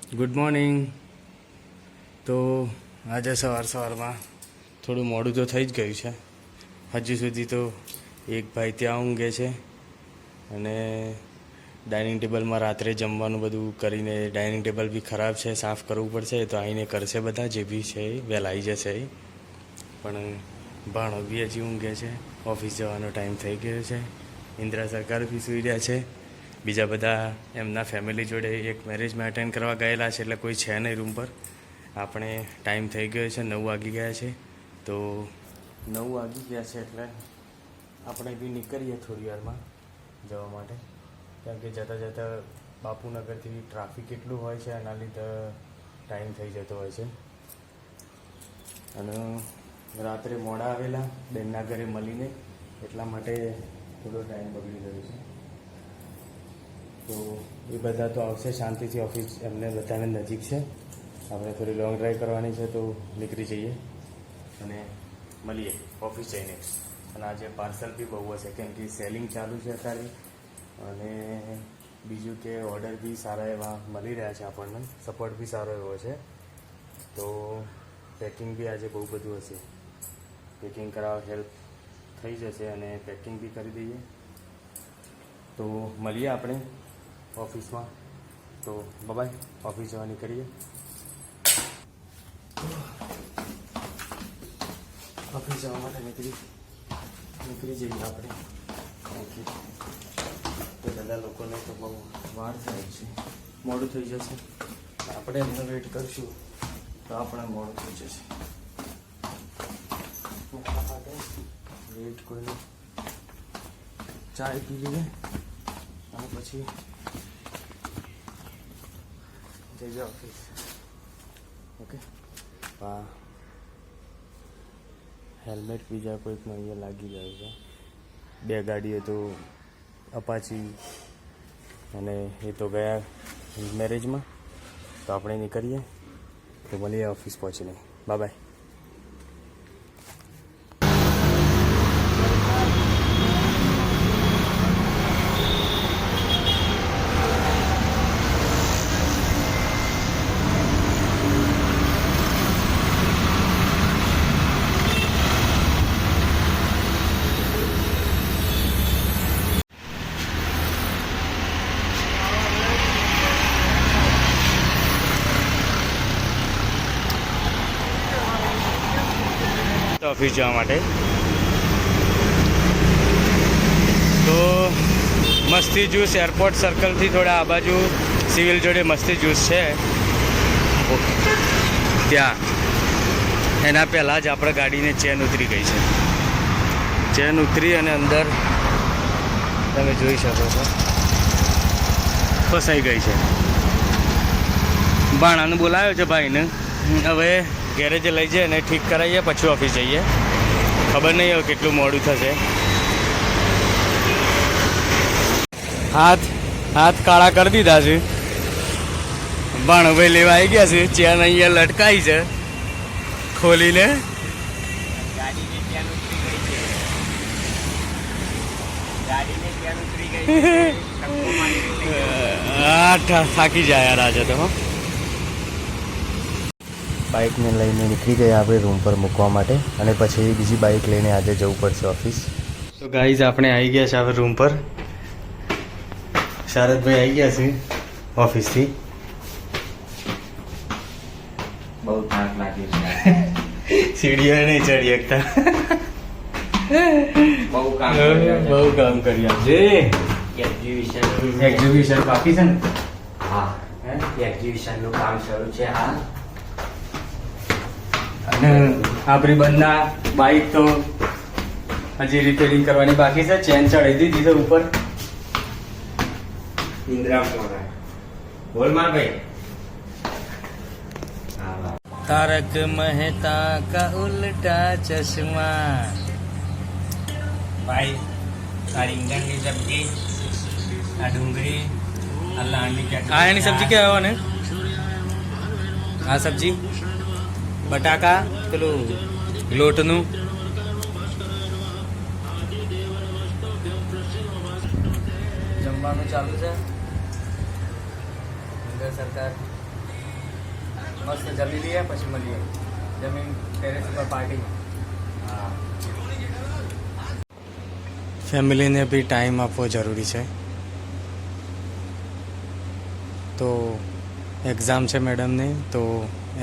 Good morning. તો આજે સવારમાં થોડું મોડું તો થઈ જ ગયું છે. હજી સુધી તો એક ભાઈ ત્યાં ઊંઘે છે અને ડાઇનિંગ ટેબલમાં રાત્રે જમવાનું બધું કરીને ડાઇનિંગ ટેબલ બી ખરાબ છે, સાફ કરવું પડશે. તો આવીને કરશે બધા જે બી છે એ વહેલા આવી જશે એ. પણ ભાણો બી હજી ઊંઘે છે. ઓફિસ જવાનો ટાઈમ થઈ ગયો છે. ઇન્દિરા સરકાર બી સૂઈ રહ્યા છે. બીજા બધા એમના ફેમિલી જોડે એક મેરેજમાં અટેન્ડ કરવા ગયેલા છે, એટલે કોઈ છે નહીં રૂમ પર. આપણે ટાઈમ થઈ ગયો છે, 9 વાગી ગયા છે. તો 9 વાગી ગયા છે એટલે આપણે બી નીકળીએ થોડી વારમાં જવા માટે. કેમ કે જતાં જતાં બાપુનગરથી ટ્રાફિક એટલું હોય છે, એના લીધે ટાઈમ થઈ જતો હોય છે. અને રાત્રે મોડા આવેલા બેનના ઘરે મળીને, એટલા માટે થોડો ટાઈમ બગડી ગયો છે. તો એ બધા તો આવશે શાંતિથી. ઓફિસ એમને બધાને નજીક છે. આપણે થોડી લોંગ ડ્રાઈવ કરવાની છે, તો નીકળી જઈએ અને મળીએ ઓફિસ જઈને. અને આજે પાર્સલ બી બહુ હશે, કેમ કે સેલિંગ ચાલુ છે અત્યારે. અને બીજું કે ઓર્ડર બી સારા એવા મળી રહ્યા છે આપણને, સપોર્ટ બી સારો એવો છે. તો પેકિંગ બી આજે બહુ બધું હશે. પેકિંગ કરાવવા હેલ્પ થઈ જશે અને પેકિંગ બી કરી દઈએ. તો મળીએ આપણે ઓફિસમાં. તો બાય, ઓફિસ જવા નીકળીએ. ઓફિસ જવા માટે નીકળી જઈએ આપણે. તો બધા લોકોને તો બહુ વાર થાય છે, મોડું થઈ જશે. આપણે એમને વેઇટ કરશું તો આપણે મોડું થઈ જશે. વેઇટ કોઈને ચાય પી લઈએ અને પછી જઈએ ઓફિસ. ઓકે. હા, હેલ્મેટ બીજા કોઈકમાં અહીંયા લાગી જાય છે. 2 ગાડીઓ તો અપાચી અને એ તો ગયા મેરેજમાં. તો આપણે નીકળીએ. તો મળીએ ઓફિસ પહોંચીને. બાય. ઓફિસ જવા માટે તો મસ્તી જ્યુસ એરપોર્ટ સર્કલથી થોડા આ બાજુ સિવિલ જોડે મસ્તી જ્યુસ છે ત્યાં. એના પહેલાં જ આપણે ગાડીને ચેન ઉતરી ગઈ છે. ચેન ઉતરી અને અંદર તમે જોઈ શકો છો ફસાઈ ગઈ છે. ભાણાને બોલાવ્યો છે ભાઈને. હવે ગેરેજે લઈ જઈએ અને ઠીક કરાવીએ, પછી ઓફિસ જઈએ. ખબર નહીં હવે કેટલું મોડું થશે. હાથ કાળા કરી દીધા છે. ભાણુભાઈ લેવા આવી ગયા છે. ચેન અહીંયા લટકાઈ છે ખોલીને. થાકી જાય યાર આજે તો. બાઇકને લઈને નીકળી ગયા આપણે રૂમ પર મૂકવા માટે, અને પછી બીજી બાઇક લઈને આજે જવું પડશે ઓફિસ. તો ગાઈઝ આપણે આવી ગયા છે હવે રૂમ પર. શારદભાઈ આવી ગયા છે ઓફિસથી. બહુ થાક લાગી છે. સીડીઓ નહીં ચડી શકતા. બહુ કામ કર્યા છે. એક્ઝિબિશન બાકી છે ને? હા, એક્ઝિબિશનનું કામ શરૂ છે હાલ. અને આપણી બંધના બાઇક તો હજી રિપેરિંગ કરવાની બાકી છે. ચેન ચડાવી દીધી છે ઉપર. ઇન્દિરા બોલમાં ભાઈ. તારક મહેતા કા ઉલ્ટા ચશ્મા. ભાઈ આ રીંગણની સબ્જી, આ ડુંગળી, આ લાંડી ચટણી. આ એની સબ્જી કહેવાય ને? આ સબ્જી બટાકા પેલું લોટનું. જમવાનું ચાલુ છે. સરકાર મસ્ત જમી લઈએ પછી મળીએ. જમીન ટેરેસ ઉપર પાર્ટી. હા, ફેમિલીને બી ટાઈમ આપવો જરૂરી છે. તો એક્ઝામ છે મેડમની, તો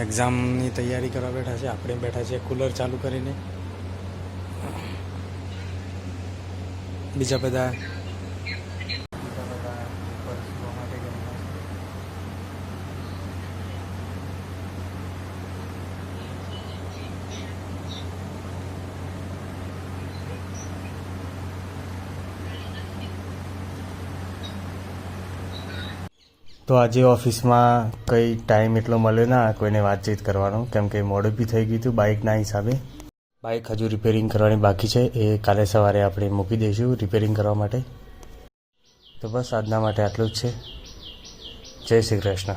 એક્ઝામની તૈયારી કરવા બેઠા છે. આપણે બેઠા છીએ કુલર ચાલુ કરીને. બીજા બધા ઉપર સુવા માટે ગયેલા છે. તો આજે ઓફિસમાં કંઈ ટાઈમ એટલો મળ્યો ના કોઈને વાતચીત કરવાનો, કેમ કે મોડું બી થઈ ગયું હતું બાઇકના હિસાબે. બાઇક હજુ રિપેરિંગ કરવાની બાકી છે, એ કાલે સવારે આપણે મૂકી દઈશું રિપેરિંગ કરવા માટે. તો બસ આજના માટે આટલું જ છે. જય શ્રી કૃષ્ણ.